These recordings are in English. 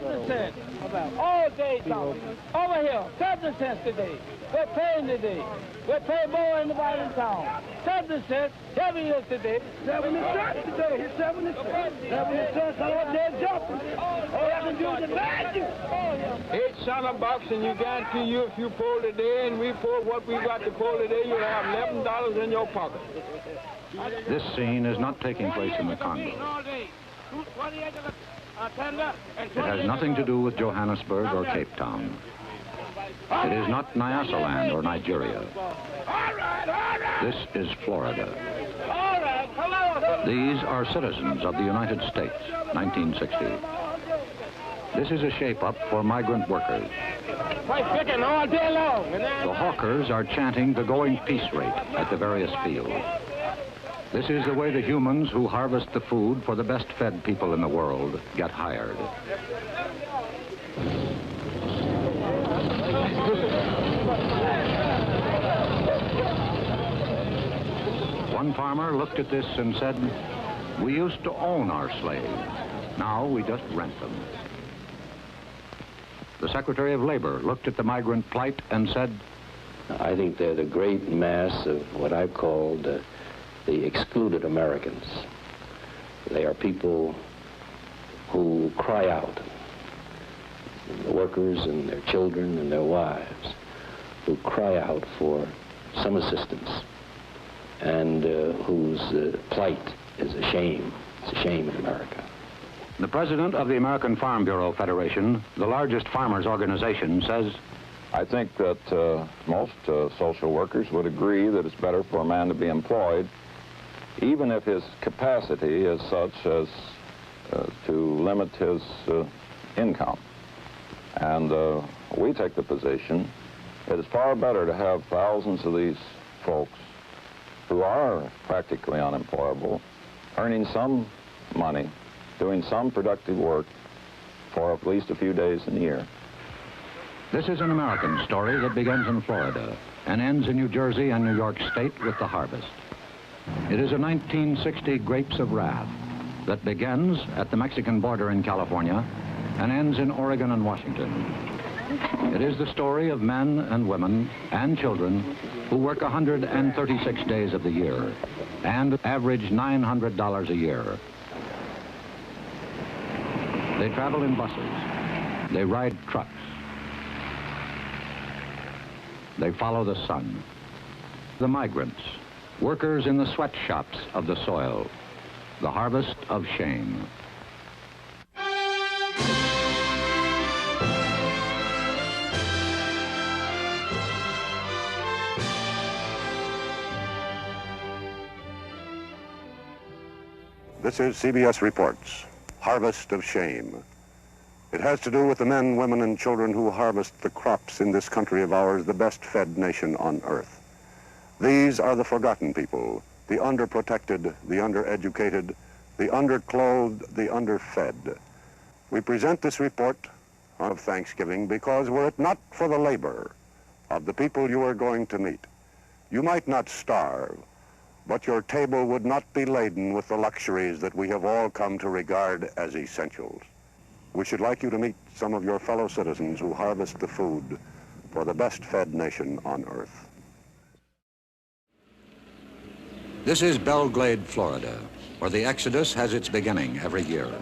7 cents. All day talking. Over here, 7 cents today. We're paying today. We're paying more than anybody in town. 7 cents, heavy is today. 70 cents today. 70 cents. 70 cents all day jumping. All I can do is advise you. 8 cents a box, and you guarantee you if you pull today and we pull what we got to pull today, you'll have $11 in your pocket. This scene is not taking place in the Congo. It has nothing to do with Johannesburg or Cape Town. It is not Nyasaland or Nigeria. This is Florida. These are citizens of the United States, 1960. This is a shape-up for migrant workers. The hawkers are chanting the going peace rate at the various fields. This is the way the humans who harvest the food for the best-fed people in the world get hired. One farmer looked at this and said, "We used to own our slaves. Now we just rent them." The Secretary of Labor looked at the migrant plight and said, "I think they're the great mass of what I've called the excluded Americans. They are people who cry out, the workers and their children and their wives, who cry out for some assistance, and whose plight is a shame. It's a shame in America." The president of the American Farm Bureau Federation, the largest farmers' organization, says, I think that most social workers would agree that it's better for a man to be employed, even if his capacity is such as to limit his income. And we take the position it is far better to have thousands of these folks who are practically unemployable, earning some money, doing some productive work for at least a few days in the year. This is an American story that begins in Florida and ends in New Jersey and New York State with the harvest. It is a 1960 Grapes of Wrath that begins at the Mexican border in California and ends in Oregon and Washington. It is the story of men and women and children who work 136 days of the year and average $900 a year. They travel in buses. They ride trucks. They follow the sun. The migrants, workers in the sweatshops of the soil, the harvest of shame. This is CBS Reports, Harvest of Shame. It has to do with the men, women, and children who harvest the crops in this country of ours, the best-fed nation on earth. These are the forgotten people, the underprotected, the undereducated, the underclothed, the underfed. We present this report of Thanksgiving because were it not for the labor of the people you are going to meet, you might not starve, but your table would not be laden with the luxuries that we have all come to regard as essentials. We should like you to meet some of your fellow citizens who harvest the food for the best-fed nation on earth. This is Belle Glade, Florida, where the Exodus has its beginning every year.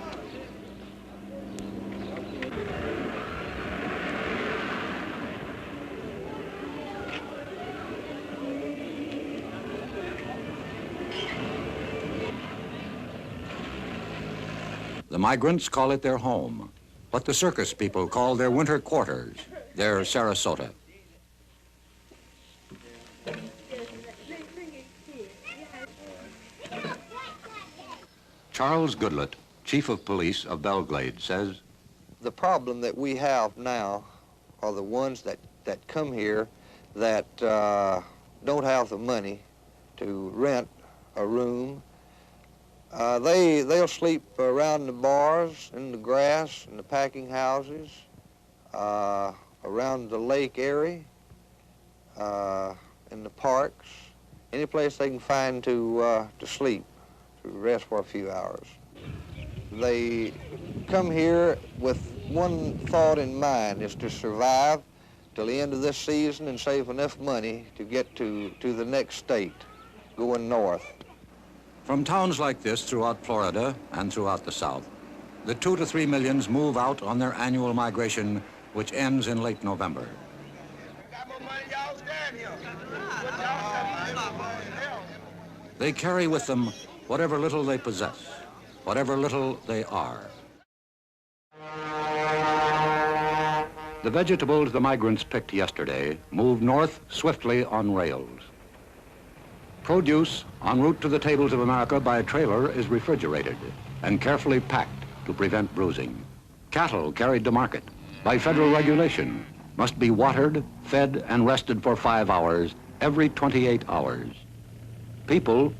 The migrants call it their home, but the circus people call their winter quarters their Sarasota. Charles Goodlett, chief of police of Belle Glade, says, the problem that we have now are the ones that come here that don't have the money to rent a room. They'll sleep around the bars, in the grass, in the packing houses, around the lake area, in the parks, any place they can find to sleep, to rest for a few hours. They come here with one thought in mind, is to survive till the end of this season and save enough money to get to the next state, going north. From towns like this throughout Florida and throughout the South, the 2 to 3 millions move out on their annual migration, which ends in late November. They carry with them whatever little they possess, whatever little they are. The vegetables the migrants picked yesterday moved north swiftly on rails. Produce en route to the tables of America by trailer is refrigerated and carefully packed to prevent bruising. Cattle carried to market by federal regulation must be watered, fed, and rested for 5 hours every 28 hours. People,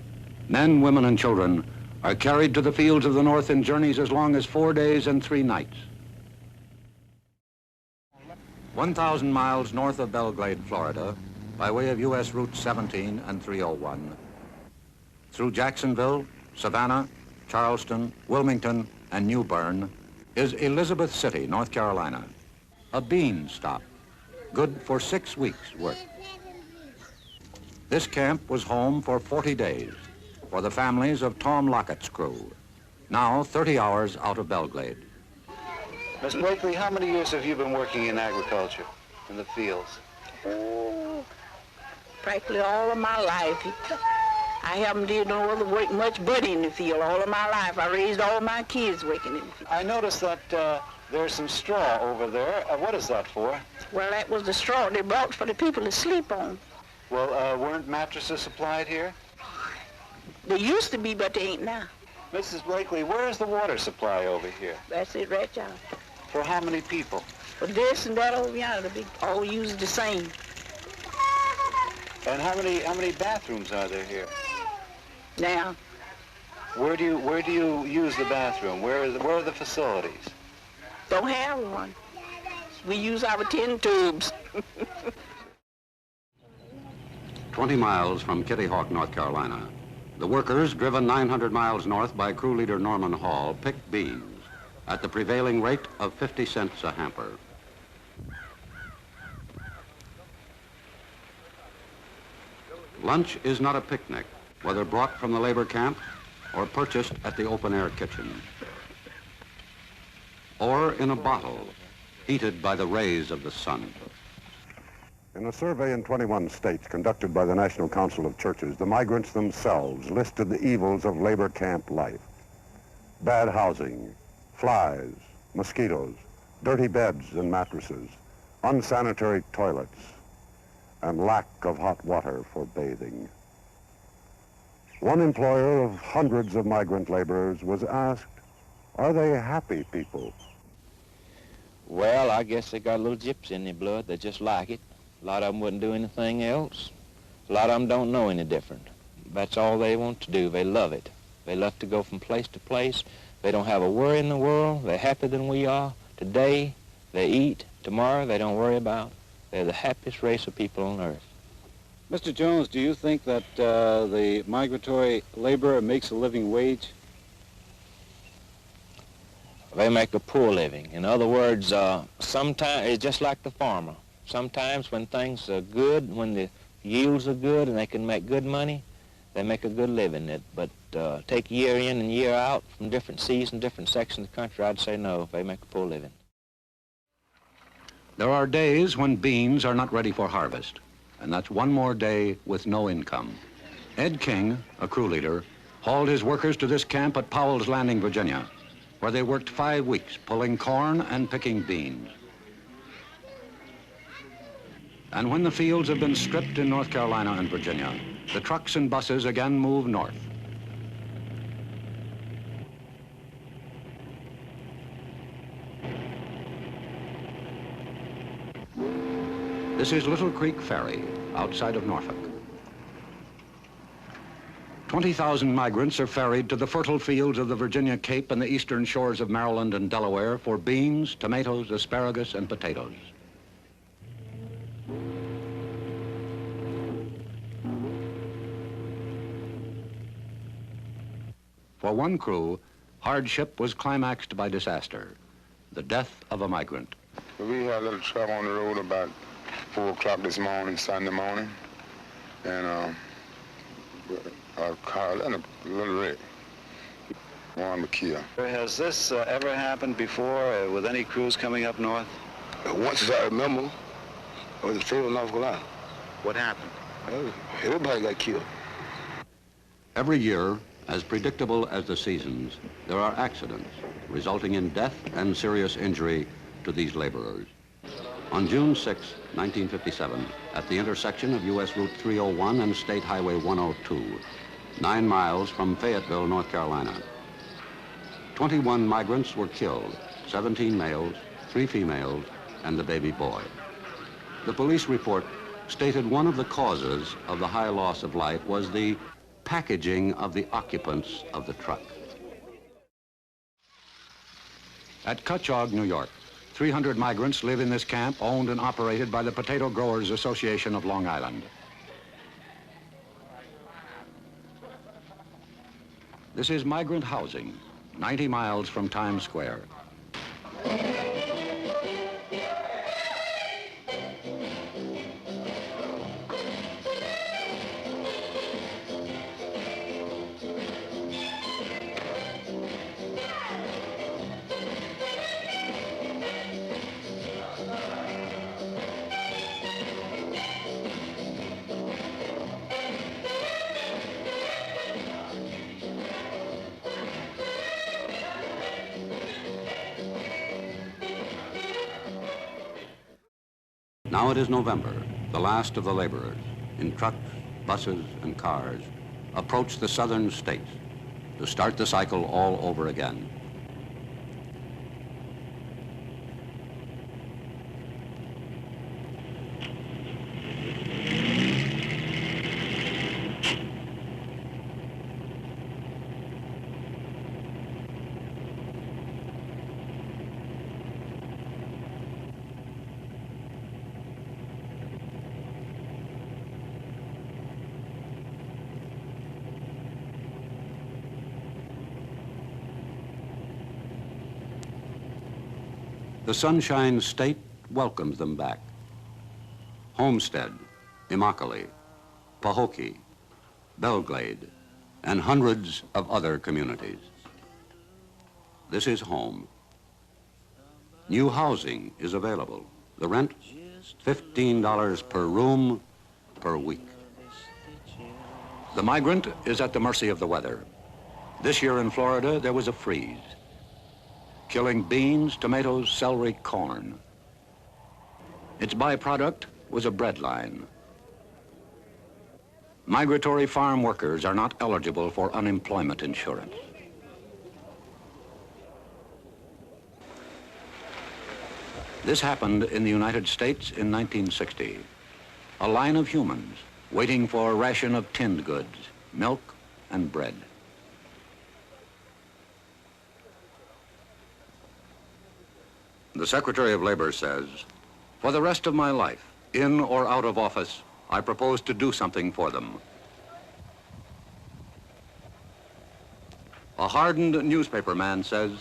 men, women, and children, are carried to the fields of the North in journeys as long as 4 days and 3 nights. 1,000 miles north of Belgrade, Florida, by way of U.S. Routes 17 and 301, through Jacksonville, Savannah, Charleston, Wilmington, and New Bern, is Elizabeth City, North Carolina, a bean stop, good for 6 weeks' work. This camp was home for 40 days for the families of Tom Lockett's crew, now 30 hours out of Belgrade. Miss Blakely, how many years have you been working in agriculture, in the fields? Oh, practically all of my life. I haven't did no other work much but in the field all of my life. I raised all my kids working in the field. I noticed that there's some straw over there. What is that for? Well, that was the straw they brought for the people to sleep on. Well, weren't mattresses supplied here? They used to be, but they ain't now. Mrs. Blakely, where is the water supply over here? That's it right there. For how many people? For this and that over yonder, they all use the same. And how many bathrooms are there here? Now, Where do you use the bathroom? Where are the facilities? don't have one. We use our tin tubes. 20 miles from Kitty Hawk, North Carolina, the workers, driven 900 miles north by crew leader Norman Hall, picked beans at the prevailing rate of 50 cents a hamper. Lunch is not a picnic, whether brought from the labor camp or purchased at the open-air kitchen, or in a bottle, heated by the rays of the sun. In a survey in 21 states conducted by the National Council of Churches, the migrants themselves listed the evils of labor camp life. Bad housing, flies, mosquitoes, dirty beds and mattresses, unsanitary toilets, and lack of hot water for bathing. One employer of hundreds of migrant laborers was asked, are they happy people? Well, I guess they got a little gypsy in their blood. They just like it. A lot of them wouldn't do anything else. A lot of them don't know any different. That's all they want to do. They love it. They love to go from place to place. They don't have a worry in the world. They're happier than we are. Today, they eat. Tomorrow, they don't worry about. They're the happiest race of people on earth. Mr. Jones, do you think that the migratory laborer makes a living wage? They make a poor living. In other words, sometimes it's just like the farmer. Sometimes when things are good, when the yields are good and they can make good money, they make a good living. But take year in and year out from different seasons, different sections of the country, I'd say no, they make a poor living. There are days when beans are not ready for harvest, and that's one more day with no income. Ed King, a crew leader, hauled his workers to this camp at Powell's Landing, Virginia, where they worked 5 weeks pulling corn and picking beans. And when the fields have been stripped in North Carolina and Virginia, the trucks and buses again move north. This is Little Creek Ferry, outside of Norfolk. 20,000 migrants are ferried to the fertile fields of the Virginia Cape and the eastern shores of Maryland and Delaware for beans, tomatoes, asparagus, and potatoes. For one crew, Hardship was climaxed by disaster, the death of a migrant. We had a little trouble on the road about 4 o'clock this morning, Sunday morning, and a car, a little wreck. One was killed. Has this ever happened before with any crews coming up north? Once, as I remember, I was in Fayetteville, North Carolina. What happened? Everybody got killed. Every year, as predictable as the seasons, there are accidents resulting in death and serious injury to these laborers. On June 6, 1957, at the intersection of U.S. Route 301 and State Highway 102, 9 miles from Fayetteville, North Carolina, 21 migrants were killed, 17 males, 3 females, and the baby boy. The police report stated one of the causes of the high loss of life was the packaging of the occupants of the truck. At Cutchogue, New York, 300 migrants live in this camp owned and operated by the Potato Growers Association of Long Island. This is migrant housing, 90 miles from Times Square. Now it is November. The last of the laborers, in trucks, buses, and cars, approach the southern states to start the cycle all over again. The Sunshine State welcomes them back. Homestead, Immokalee, Pahokee, Belglade, and hundreds of other communities. This is home. New housing is available. The rent, $15 per room per week. The migrant is at the mercy of the weather. This year in Florida, there was a freeze, killing beans, tomatoes, celery, corn. Its byproduct was a bread line. Migratory farm workers are not eligible for unemployment insurance. This happened in the United States in 1960. A line of humans waiting for a ration of tinned goods, milk and bread. The Secretary of Labor says, for the rest of my life, in or out of office, I propose to do something for them. A hardened newspaper man says,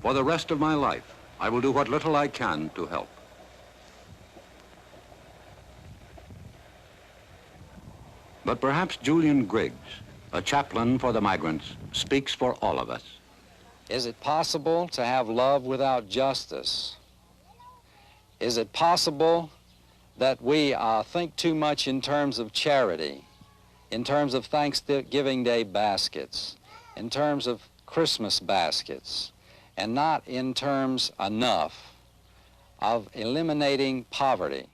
for the rest of my life, I will do what little I can to help. But perhaps Julian Griggs, a chaplain for the migrants, speaks for all of us. Is it possible to have love without justice? Is it possible that we think too much in terms of charity, in terms of Thanksgiving Day baskets, in terms of Christmas baskets, and not in terms enough of eliminating poverty?